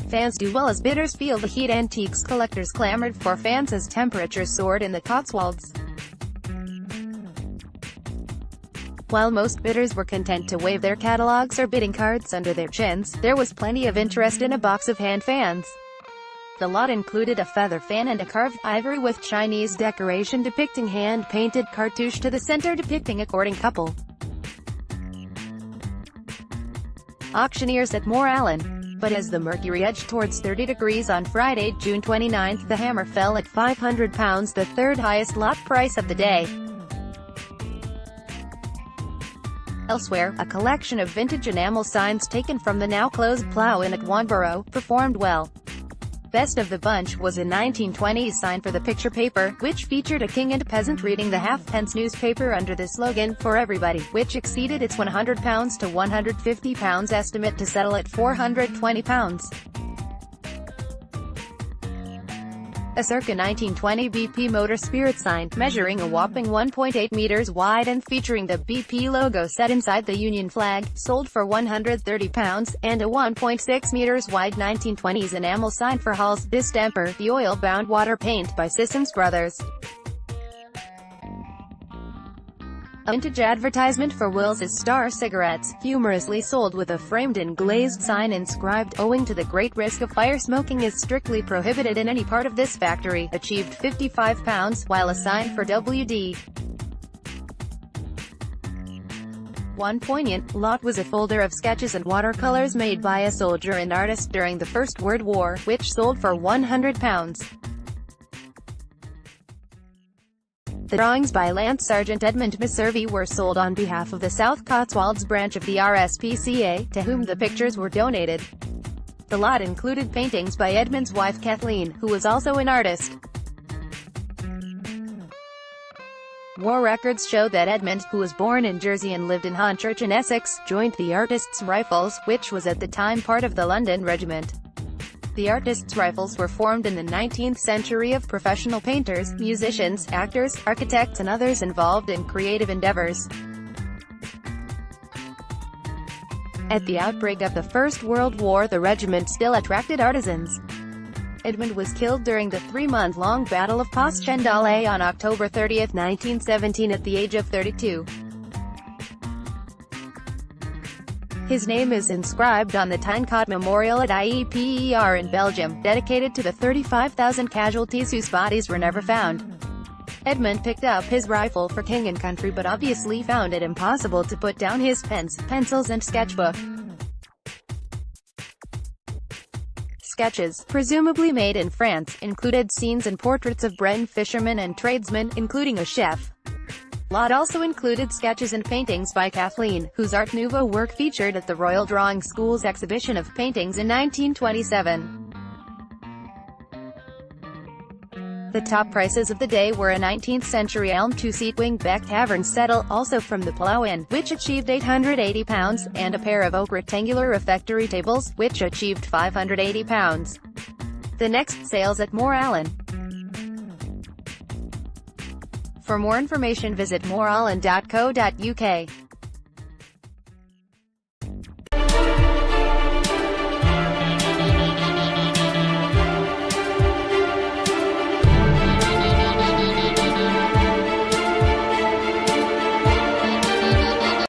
fans do well as bidders feel the heat. Antiques collectors clamored for fans as temperatures soared in the Cotswolds. While most bidders were content to wave their catalogues or bidding cards under their chins, there was plenty of interest in a box of hand fans. The lot included a feather fan and a carved ivory with Chinese decoration depicting hand-painted cartouche to the center depicting a courting couple. Auctioneers at Moore Allen. But as the mercury edged towards 30 degrees on Friday, June 29, the hammer fell at £500, the third highest lot price of the day. Elsewhere, a collection of vintage enamel signs taken from the now-closed Plough Inn at Wanborough performed well. Best of the bunch was a 1920s sign for the picture paper, which featured a king and peasant reading the halfpence newspaper under the slogan, "For Everybody," which exceeded its £100 to £150 estimate to settle at £420. A circa 1920 BP Motor Spirit sign, measuring a whopping 1.8 meters wide and featuring the BP logo set inside the Union flag, sold for £130, and a 1.6 meters wide 1920s enamel sign for Hall's Distemper, the oil-bound water paint by Sissons Brothers. A vintage advertisement for Wills's Star cigarettes, humorously sold with a framed-in glazed sign inscribed, "Owing to the great risk of fire, smoking is strictly prohibited in any part of this factory," achieved £55, while a sign for WD. One poignant lot was a folder of sketches and watercolors made by a soldier and artist during the First World War, which sold for £100. The drawings by Lance Sergeant Edmund Messervy were sold on behalf of the South Cotswolds branch of the RSPCA, to whom the pictures were donated. The lot included paintings by Edmund's wife Kathleen, who was also an artist. War records show that Edmund, who was born in Jersey and lived in Honchurch in Essex, joined the Artists' Rifles, which was at the time part of the London Regiment. The Artists' Rifles were formed in the 19th century of professional painters, musicians, actors, architects and others involved in creative endeavors. At the outbreak of the First World War, the regiment still attracted artisans. Edmund was killed during the 3-month-long Battle of Passchendaele on October 30, 1917 at the age of 32. His name is inscribed on the Tynecott Memorial at IEPER in Belgium, dedicated to the 35,000 casualties whose bodies were never found. Edmund picked up his rifle for king and country but obviously found it impossible to put down his pens, pencils and sketchbook. Sketches, presumably made in France, included scenes and portraits of Breton fishermen and tradesmen, including a chef. Lot also included sketches and paintings by Kathleen, whose Art Nouveau work featured at the Royal Drawing School's exhibition of paintings in 1927. The top prices of the day were a 19th-century elm 2-seat wing-back tavern settle, also from the Plough Inn, which achieved £880, and a pair of oak rectangular refectory tables, which achieved £580. The next sales at Moore Allen. For more information visit mooreallen.co.uk.